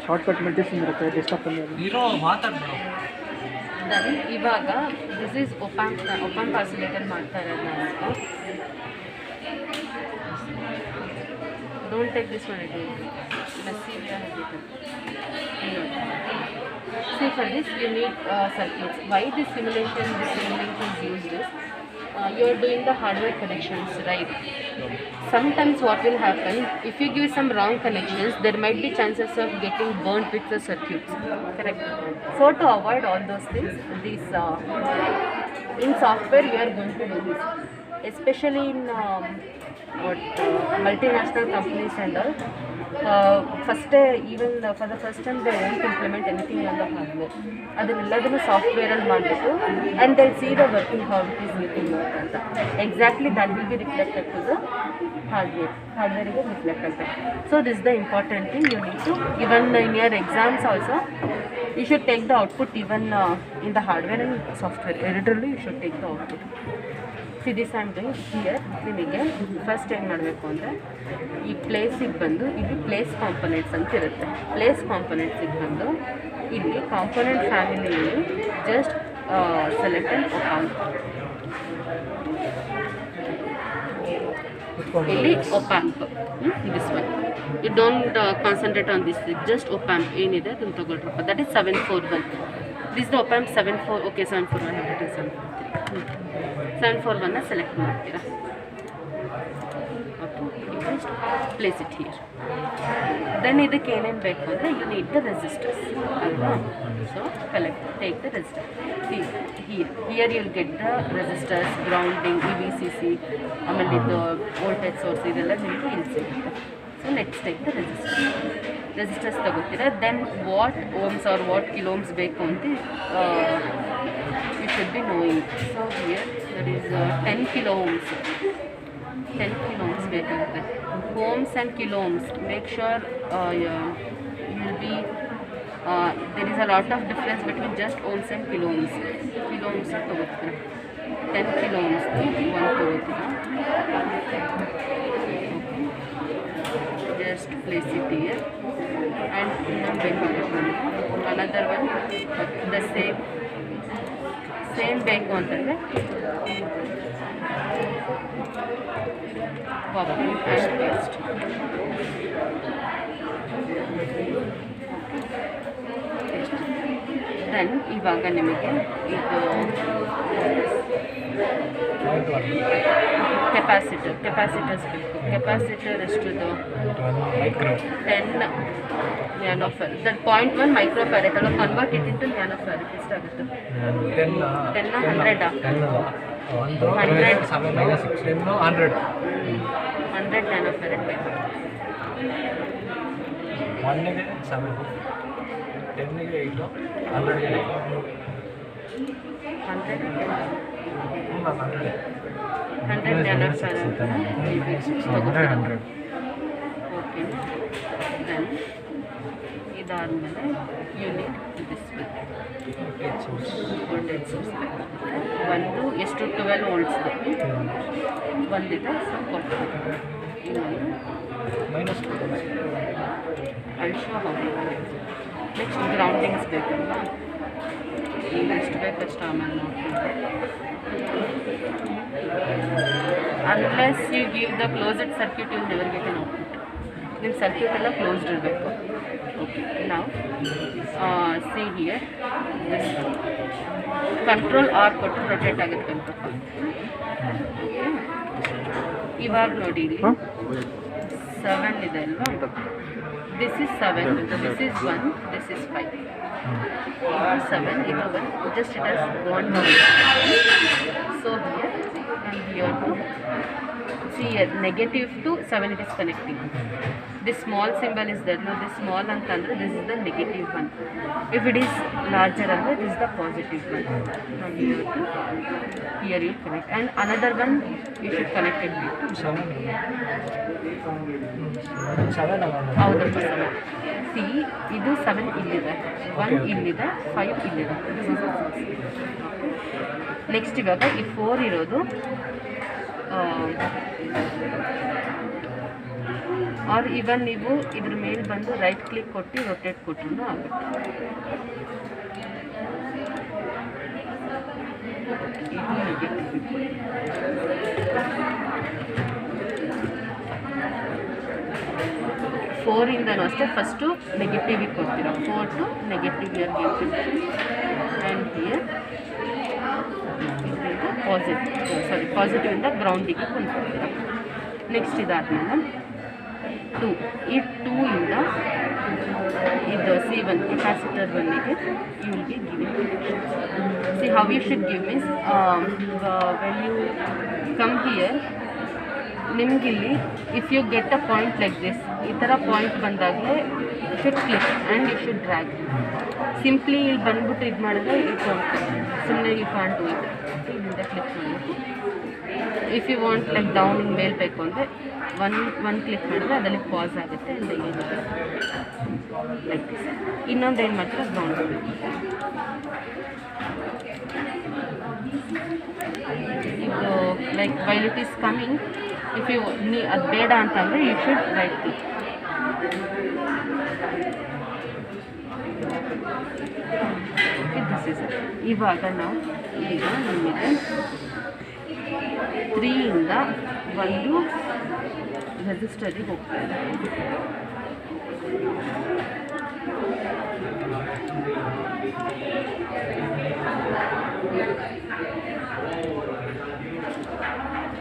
Shortcut medicine ಇರುತ್ತೆ desktop ಅಲ್ಲಿ ಇರೋ ಮಾತಾಡ್ಬಿಡು. ದೆನ್ ಇವಾಗ ದಿಸ್ ಈಸ್ ಒಪಾಂಪ್ ಆಸಿಲೇಟರ್ ಮಾಡ್ತಾ ಇರೋದು ನಾನು. Don't take this one again. Messy See, for this you need circuits. Why this simulation is used is you are doing the hardware connections, right? Sometimes what will happen, if you give some wrong connections, there might be chances of getting burnt with the circuits. Correct. So to avoid all those things, this in software we are going to do this, especially in multinational companies and all. First even for the first time they won't implement anything on the hardware. ಅದನ್ನೆಲ್ಲದನ್ನು ಸಾಫ್ಟ್ವೇರಲ್ಲಿ ಮಾಡಿಬಿಟ್ಟು and they'll see the working how it is getting work ಅಂತ. Exactly that will be reflected to the hardware reflect ಆಗುತ್ತೆ. So this is the important thing you need to, even in your exams also you should take the output, even in the hardware and software ಎರಡರಲ್ಲೂ you should take the output. See this I am doing here. ನಿಮಗೆ first ಏನು ಮಾಡಬೇಕು ಅಂದರೆ ಈ ಪ್ಲೇಸಿಗೆ ಬಂದು ಇಲ್ಲಿ place components ಅಂತ ಇರುತ್ತೆ. ಪ್ಲೇಸ್ ಕಾಂಪೊನೆಂಟ್ಸಿಗೆ ಬಂದು ಇಲ್ಲಿ ಕಾಂಪೊನೆಂಟ್ ಫ್ಯಾಮಿಲಿಯಲ್ಲಿ ಜಸ್ಟ್ ಸೆಲೆಕ್ಟ್ ಆ್ಯಂಡ್ ಒಪಾಂಪ್. ಇಲ್ಲಿ opamp this one. You don't concentrate on this, just opamp ಏನಿದೆ ಅದನ್ನು ತಗೊಳ್ರಪ್ಪ. That is 741. This the opamp 74. Okay 741 that is 743. 741 select ಮಾಡ್ತೀರಾ. Okay, just place it here. Then ಇದಕ್ಕೆ ಏನೇನು ಬೇಕು ಅಂದರೆ ಯು ನೀಡ್ ದ ರೆಸಿಸ್ಟರ್ಸ್ ಅಲ್ವಾ. So collect take the resistor. Here you'll get the resistors, grounding, EVCC, ಆಮೇಲೆ ಇದು voltage source, ಇದೆಲ್ಲ ನಿಮಗೆ ಇಲ್ಲಿ ಸಿಗುತ್ತೆ. So next take the resistors ತಗೋತೀರಾ. Then what ohms or what kilohms ಬೇಕು ಅಂತ you should be knowing. So here there is 10 kilo ohms. 10 kilo ohms ಬೇಕಾಗುತ್ತೆ. Ohms and kilo ohms, make sure you will be there is a lot of difference between just ohms and kilo ohms. Kilo ohms ತಗೋತೀರಾ. 10 kilo ohms ಒಂದು ತಗೋತೀರಾ. Just place it here and another one the same ಬೇಕು ಅಂತಂದರೆ copy and paste. Then ಇವಾಗ ನಿಮಗೆ ಇದು capacitors ಬೇಕು. Capacitor ಎಷ್ಟುದು 10 ನ್ಯಾನೋಫ್ಯಾರಡ್. That 0.1 microfarad ಅಲ್ಲ, convert it into ನ್ಯಾನೋಫ್ಯಾರಡ್ ಎಷ್ಟಾಗುತ್ತೆ? 10 100 ನ್ಯಾನೋಫ್ಯಾರಡ್ ಬೇಕು. 1ಗೆ 7, 10ಗೆ 8, 100ಗೆ 100 ನ್ಯಾನೋಫ್ಯಾರಡ್ ತಗೋತೀರಾ. ಓಕೆ, ದೆನ್ ಇದಾದಮೇಲೆ ಯೂನಿಟ್ ದಿಸ್ ವೋಲ್ಟೇಜ್ ಸೋರ್ಸ್ ಒಂದು ಎಷ್ಟು 12 ವೋಲ್ಟ್ಸ್ದು ಒಂದಿದೆ. ಸೊ ಕೊಡ್ತೀವಿ. ಇನ್ನೊಂದು ಅಲ್ಶೋ ಹೋಗಿ ನೆಕ್ಸ್ಟ್ ಗ್ರೌಂಡಿಂಗ್ಸ್ ಬೇಕಲ್ವಾ, ಎಷ್ಟು ಬೇಕಷ್ಟು ಆಮೇಲೆ ನೋಡ್ತೀವಿ. Unless you give the closed circuit you never get an output. ನಿಮ್ಮ ಸರ್ಕ್ಯೂಟ್ ಎಲ್ಲ ಕ್ಲೋಸ್ಡ್ ಇರಬೇಕು. ಓಕೆ, ನಾವು ಸಿ ಹಿಯರ್ ಕಂಟ್ರೋಲ್ ಆರ್ ಕೊಟ್ಟು ರೊಟೇಟ್ ಆಗುತ್ತೆ ಅಂತ. ಓಕೆ, ಇವಾಗ ನೋಡಿ ಇಲ್ಲಿ 7 ಇದೆ ಅಲ್ವಾ. This is 7, this is 1, this is 5. 7 ಇದು 1, just it has gone down. So here and here to see here negative to 7 it is connecting. This small symbol is there. Now this small antandre this is the negative one. If it is larger andre this is the positive one. Now here to here you connect, and another one you should connect it with 7. ಹೌದಪ್ಪ 7. C ಇದು 7 ಇಲ್ಲಿದೆ, 1 ಇಲ್ಲಿದೆ, 5 ಇಲ್ಲಿದೆ. Next ಇವಾಗ ಈ 4 ಇರೋದು R ಇವನ್ ನೀವು ಇದ್ರ ಮೇಲೆ ಬಂದು ರೈಟ್ ಕ್ಲಿಕ್ ಕೊಟ್ಟು ರೊಟೇಟ್ ಕೊಟ್ಟರು ಆಗುತ್ತೆ. ಇದು ನೆಗೆಟಿವ್. 4 ಇಂದನೂ ಅಷ್ಟೇ ಫಸ್ಟು ನೆಗೆಟಿವಿಗೆ ಕೊಡ್ತೀರಾ. 4 to negative year game and here ಇದರಿಂದ ಪಾಸಿಟಿವಿಂದ ಗ್ರೌಂಡಿಗೆ ಕೊಂಡ್ಕೊಡ್ತೀರಾ. ನೆಕ್ಸ್ಟ್ ಇದಾದ್ಮೇಲೆ 2 ಈ 2 ಇಂದ ಇದು C1 ಕೆಪಾಸಿಟರ್ 1ಗೆ you will be giving connection. See how you should give means when you come here ನಿಮಗಿಲ್ಲಿ if you get a point like this, ಈ ಥರ point ಬಂದಾಗಲೇ you should click and you should drag. Simply ಇಲ್ಲಿ ಬಂದ್ಬಿಟ್ಟು ಇದು ಮಾಡಿದ್ರೆ ಇದು ಸುಮ್ಮನೆ ಯು ಕ್ಯಾನ್ ಡೂ ಇಟ್. ಇಲ್ಲಿಂದ ಕ್ಲಿಕ್ ಮಾಡಬೇಕು. If you want like down ಹಿಂಗೆ ಮೇಲೆ ಬೇಕು ಅಂದರೆ ಒನ್ ಕ್ಲಿಕ್ ಮಾಡಿದ್ರೆ ಅದರಲ್ಲಿ ಪಾಸ್ ಆಗುತ್ತೆ ಅಂತ ಏನಿದೆ ಲೈಕ್ ದಿಸ್. ಇನ್ನೊಂದು ಏನು ಮಾಡ್ತಾರೆ ಗ್ರೌಂಡ್ ಇದು like while it is coming. If you ಅದು ಬೇಡ ಅಂತಂದರೆ you should right click. This is ಇವಾಗ ನಾವು ಈಗ ನಿಮಗೆ 3 ಇಂದ ಒಂದು ರೆಜಿಸ್ಟರಿಗೆ ಹೋಗ್ತಾ ಇದೆ.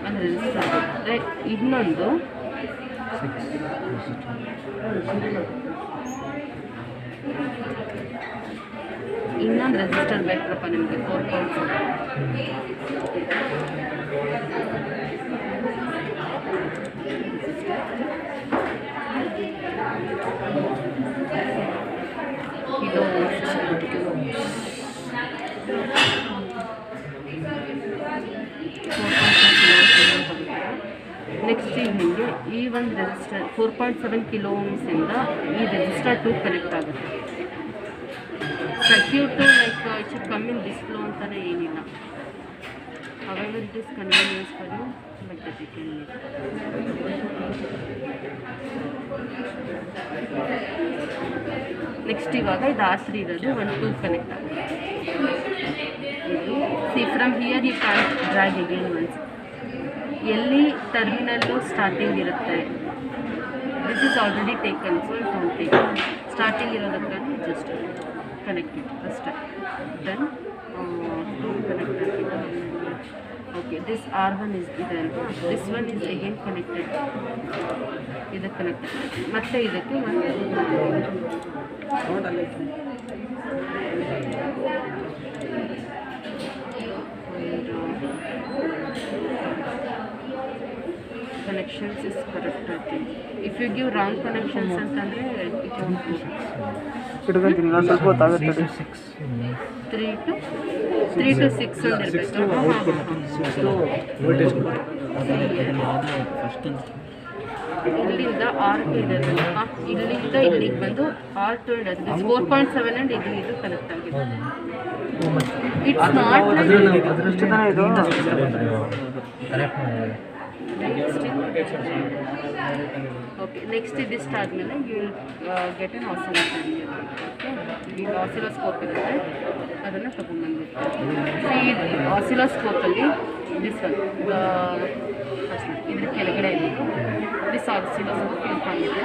ಅಂದರೆ ರೆಜಿಸ್ಟರ್ ಹೋಗ್ತದೆ. ಇನ್ನೊಂದು ರೆಜಿಸ್ಟರ್ ಬೇಕಪ್ಪ ನಿಮಗೆ 4 pounds. ಇದು ನೆಕ್ಸ್ಟ್ ನಿಮಗೆ ಈ ಒಂದು ರೆಜಿಸ್ಟರ್ 4.7 kilo ohms ಇಂದ ಈ ರೆಜಿಸ್ಟರ್ 2 ಕನೆಕ್ಟ್ ಆಗುತ್ತೆ. Circuit like it should come in this flow ಅಂತಲೇ ಏನಿಲ್ಲ. however it is convenience for you like that you can make. Next ಇವಾಗ ಇದು ಆಸರಿ ಇರೋದು 1-2 ಕನೆಕ್ಟ್ ಆಗುತ್ತೆ. See from here you can drag again once. ಎಲ್ಲಿ terminal starting ಇರುತ್ತೆ this is already taken, so don't take. Starting ಇರೋದಕ್ಕೆ just connected ಅಷ್ಟೇ. Then connect ಆಗಿದೆ. ಓಕೆ ದಿಸ್ R1 ಇಸ್ ಇದೆ ಅಲ್ವಾ, this one is again connected. ಇದಕ್ಕೆ connected ಮತ್ತು ಇದಕ್ಕೆ connections is correct, I think. If you give wrong connections ಅಂತಂದರೆ it won't go. ಇಟ್ಕೊಂತೀನಿ ನಾನು ಸ್ವಲ್ಪ ಹೊತ್ತಾಗುತ್ತೆ. 3 to 6 ಒಂದಿರಬೇಕು. ಇಲ್ಲಿಂದ R2 ಇದೆ, ಇಲ್ಲಿಂದ ಇಲ್ಲಿಗೆ ಬಂದು R2 ಇರೋದು 4.7 ಆ್ಯಂಡ್ ಇದು ಕನೆಕ್ಟ್ ಆಗಿದೆ. ಇಟ್ಸ್ ನಾಟ್ ಎಷ್ಟು ಜನ ಇದು ಓಕೆ. ನೆಕ್ಸ್ಟ್ ಇದಿಷ್ಟು ಆದಮೇಲೆ you will get an oscillator. Okay, ಈಗ ಆಸಿಲೋಸ್ಕೋಪ್ ಇರುತ್ತೆ, ಅದನ್ನು ತೊಗೊಂಡ್ಬಂದಿರ್ತೀವಿ. ಈ ಆಸಿಲೋಸ್ಕೋಪಲ್ಲಿ ದಿಸ್ ಒನ್ ಇದ್ರ ಕೆಳಗಡೆ ಇದೆ ದಿಸ್ ಆಸಿಲೋಸ್ಕೋಪ್ ಇಟ್ಕೊಂಡಿದೆ.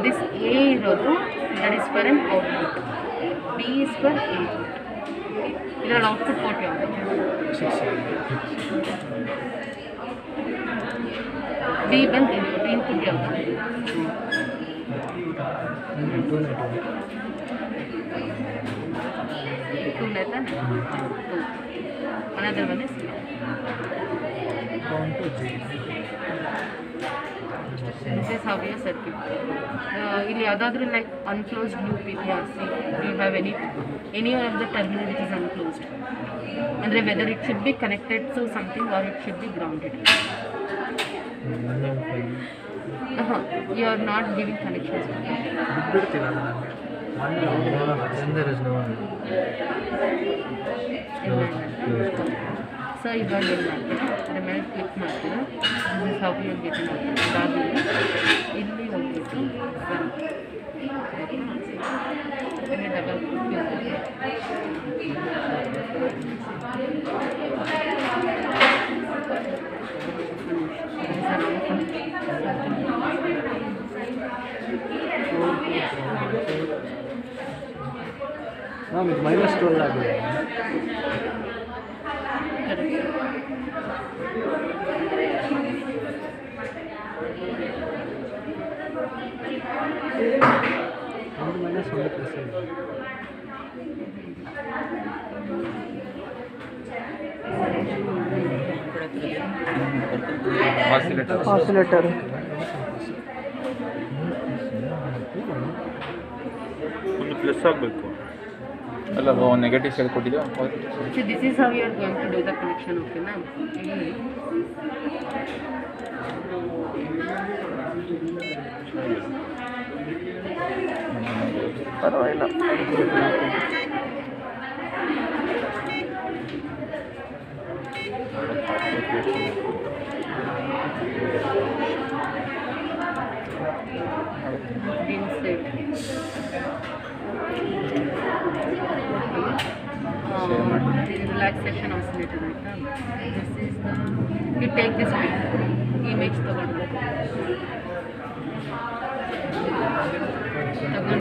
ದಿಸ್ ಎ ಇರೋದು that is for an output, B is for input. ಇದರಲ್ಲಿ ಔಟ್ಪುಟ್ ಪೋರ್ಟ್ ಯಾವುದು? ಬಿ ಬಂದು ಇನ್ಪುಟ್ ಯಾವುದು? Another one is this is how your circuit. ಇಲ್ಲಿ ಯಾವುದಾದ್ರೂ ಲೈಕ್ ಅನ್ಕ್ಲೋಸ್ಡ್ ಲೂಪ್ ಇದೆಯಾ? See you have any of the terminal it is unclosed, ಅಂದರೆ whether it should be connected to something or it should be grounded. You are not giving connections. So so ಇವಾಗ ಏನು ಮಾಡ್ತೀರಾ ಅದ್ರ ಮೇಲೆ click ಮಾಡ್ತೀರಾ software get ಅದಾದಮೇಲೆ ಇಲ್ಲಿ ಹೋಗ್ಬಿಟ್ಟು ಇಲ್ಲಿ ಡಬಲ್ ಮ್ಯಾಮ್ ಇದು -12 ಆಗಿದೆ. ಒಂದು -1%. ಆಸಿಲೇಟರ್ ಒಂದು ಪ್ಲಸ್ ಆಗಬೇಕು ಅಲ್ಲ ನೆಗೆಟಿವ್ ಸೈಡ್ ಕೊಟ್ಟಿದ್ದೀವಿ. So this is how you are going to do the connection, okay ma'am? ಪರವಾಗಿಲ್ಲ. Insert. Relaxation oscillator. This is the. You take this image.